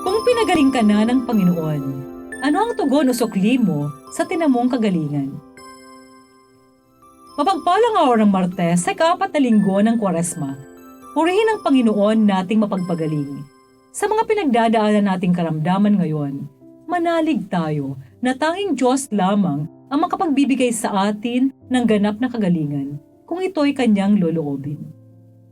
Kung pinagaling ka na ng Panginoon, ano ang tugon o sukli mo sa tinamong kagalingan? Mapagpalang araw ng Martes sa ika-4 na linggo ng Kwaresma, purihin ang Panginoon nating mapagpagaling. Sa mga pinagdadaanan nating karamdaman ngayon, manalig tayo na tanging Diyos lamang ang makapagbibigay sa atin ng ganap na kagalingan kung ito'y kanyang loloobin.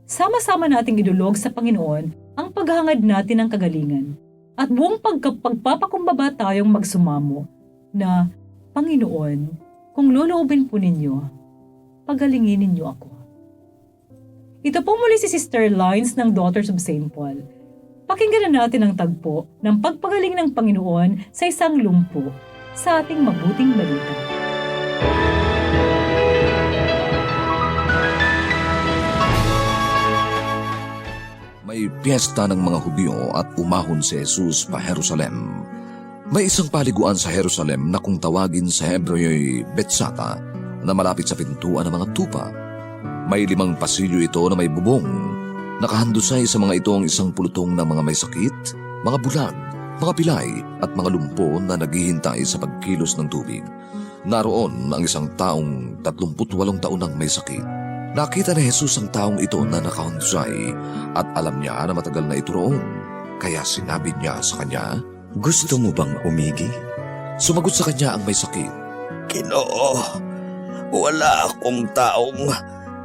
Sama-sama nating idulog sa Panginoon ang paghangad natin ng kagalingan at buong pagpapakumbaba tayong magsumamo na, Panginoon, kung loloobin po ninyo, pagalingin ninyo ako. Ito po muli si Sister Lines ng Daughters of St. Paul. Pakinggan na natin ang tagpo ng pagpagaling ng Panginoon sa isang lumpo sa ating mabuting balita. May piyesta ng mga Hudyo at umahon si Jesus pa Jerusalem. May isang paliguan sa Jerusalem na kung tawagin sa Hebreo'y Betsata na malapit sa pintuan ng mga tupa. May 5 pasilyo ito na may bubong. Nakahandusay sa mga ito ang isang pulutong ng mga may sakit, mga bulag, mga pilay at mga lumpo na naghihintay sa pagkilos ng tubig. Naroon ang isang taong 38 taon nang may sakit. Nakita ni Jesus ang taong ito na nakahandusay at alam niya na matagal na ito roon. Kaya sinabi niya sa kanya, Gusto mo bang umigi? Sumagot sa kanya ang may sakit. Ginoo, wala akong taong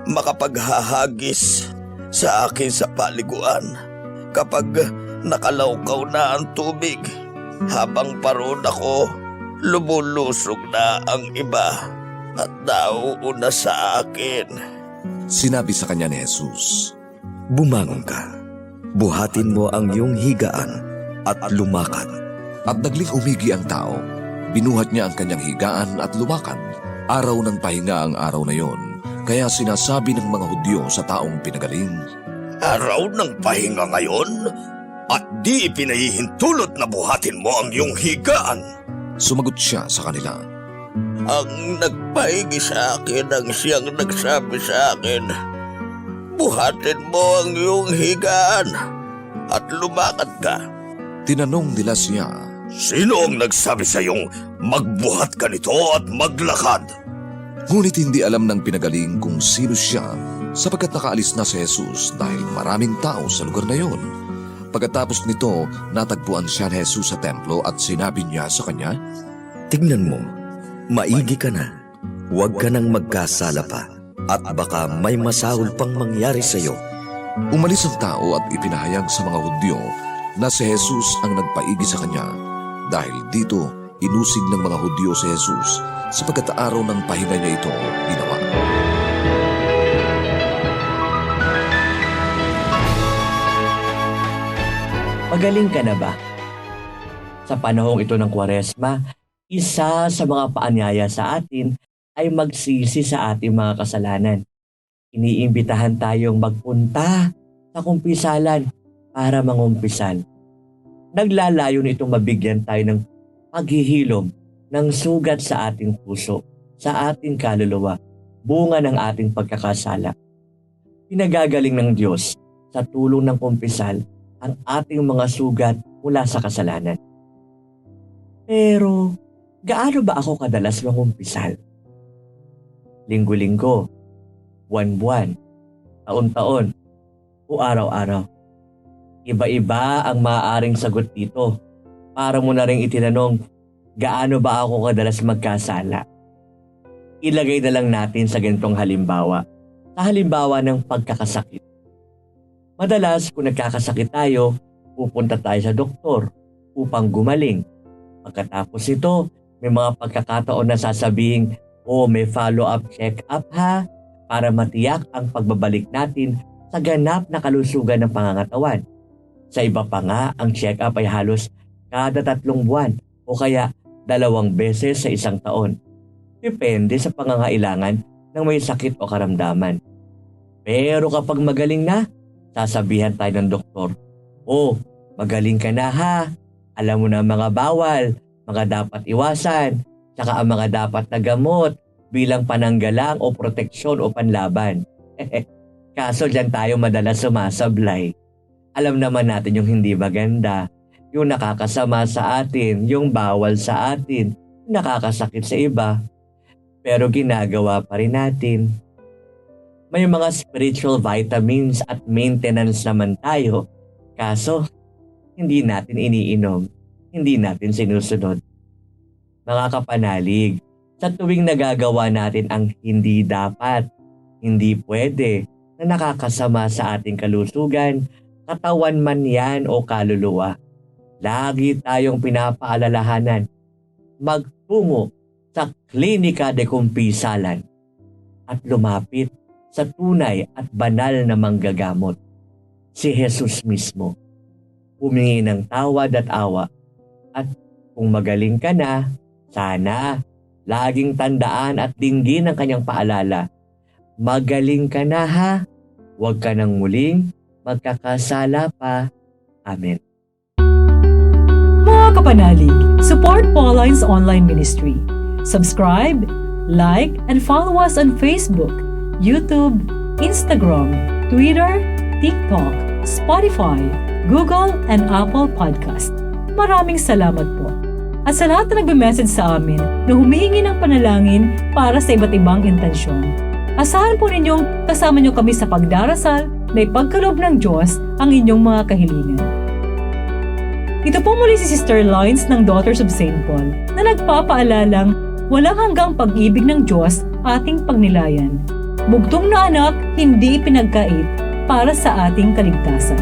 makapaghahagis sa akin sa paliguan kapag nakalawkaw na ang tubig. Habang paroon ako, lumulusog na ang iba at nauuna sa akin. Sinabi sa kanya ni Jesus, Bumangon ka, buhatin mo ang iyong higaan at lumakad. At nagling umigi ang tao. Binuhat niya ang kanyang higaan at lumakad. Araw ng pahinga ang araw na yon. Kaya sinasabi ng mga Hudyo sa taong pinagaling, Araw ng pahinga ngayon at di ipinahihintulot na buhatin mo ang iyong higaan. Sumagot siya sa kanila, Ang nagpahingi sa akin ang siyang nagsabi sa akin, buhatin mo ang iyong higaan at lumakad ka. Tinanong nila siya, Sino ang nagsabi sa iyong magbuhat ka nito at maglakad? ngunit hindi alam ng pinagaling kung sino siya sapagkat nakaalis na si Jesus dahil maraming tao sa lugar na yon. Pagkatapos nito, natagpuan siya ni Jesus sa templo at sinabi niya sa kanya, Tignan mo, maigi ka na. Huwag ka nang magkasala pa at baka may masahol pang mangyari sa iyo. Umalis ang tao at ipinahayag sa mga Hudyo na si Jesus ang nagpaigi sa kanya. Dahil dito, inusig ng mga Hudyo si Jesus sapagkat araw ng pahinga niya ito ginawa. Magaling ka na ba? Sa panahong ito ng Kwaresma, isa sa mga paanyaya sa atin ay magsisi sa ating mga kasalanan. Iniimbitahan tayong magpunta sa kumpisalan para mangumpisan. Naglalayon itong mabigyan tayo ng paghihilom ng sugat sa ating puso, sa ating kaluluwa, bunga ng ating pagkakasala. Pinagagaling ng Diyos sa tulong ng kumpisal ang ating mga sugat mula sa kasalanan. Pero, gaano ba ako kadalas mangumpisal? Linggo-linggo, buwan-buwan, taon-taon, o araw-araw? Iba-iba ang maaaring sagot dito. Para mo na rin itinanong, gaano ba ako kadalas magkasala? Ilagay na lang natin sa ganitong halimbawa. Sa halimbawa ng pagkakasakit. Madalas kung nagkakasakit tayo, pupunta tayo sa doktor upang gumaling. Pagkatapos ito, may mga pagkakataon na sasabihin, may follow-up check-up ha, para matiyak ang pagbabalik natin sa ganap na kalusugan ng pangangatawan. Sa iba pa nga, ang check-up ay halos kada 3 buwan o kaya 2 beses sa isang taon. Depende sa pangangailangan ng may sakit o karamdaman. Pero kapag magaling na, sasabihan tayo ng doktor, magaling ka na ha. Alam mo na mga bawal, mga dapat iwasan, tsaka ang mga dapat na gamot bilang pananggalang o proteksyon o panlaban. Kaso dyan tayo madalas sumasablay. Alam naman natin yung hindi maganda. yung nakakasama sa atin, yung bawal sa atin, yung nakakasakit sa iba, pero ginagawa pa rin natin. May mga spiritual vitamins at maintenance naman tayo, kaso hindi natin iniinom, hindi natin sinusunod. Mga kapanalig, sa tuwing nagagawa natin ang hindi dapat, hindi pwede, na nakakasama sa ating kalusugan, katawan man yan o kaluluwa, lagi tayong pinapaalalahanan, magtungo sa Klinika de Kumpisalan at lumapit sa tunay at banal na manggagamot, si Jesus mismo. Humingi ng tawad at awa, at kung magaling ka na, sana laging tandaan at dinggin ang kanyang paalala. Magaling ka na ha, huwag ka nang muling magkakasala pa. Amen. Mga kapanalig, support Pauline's online ministry. Subscribe, like, and follow us on Facebook, YouTube, Instagram, Twitter, TikTok, Spotify, Google, and Apple Podcast. Maraming salamat po. At sa lahat na nagbe-message sa amin na humihingi ng panalangin para sa iba't ibang intensyon, asahan po ninyong kasama nyo kami sa pagdarasal na ipagkaloob ng Diyos ang inyong mga kahilingan. Ito po muli si Sister Lines ng Daughters of St. Paul na nagpapaalalang walang hanggang pag-ibig ng Diyos ating pagnilayan. Bugtong na anak, hindi ipinagkait para sa ating kaligtasan.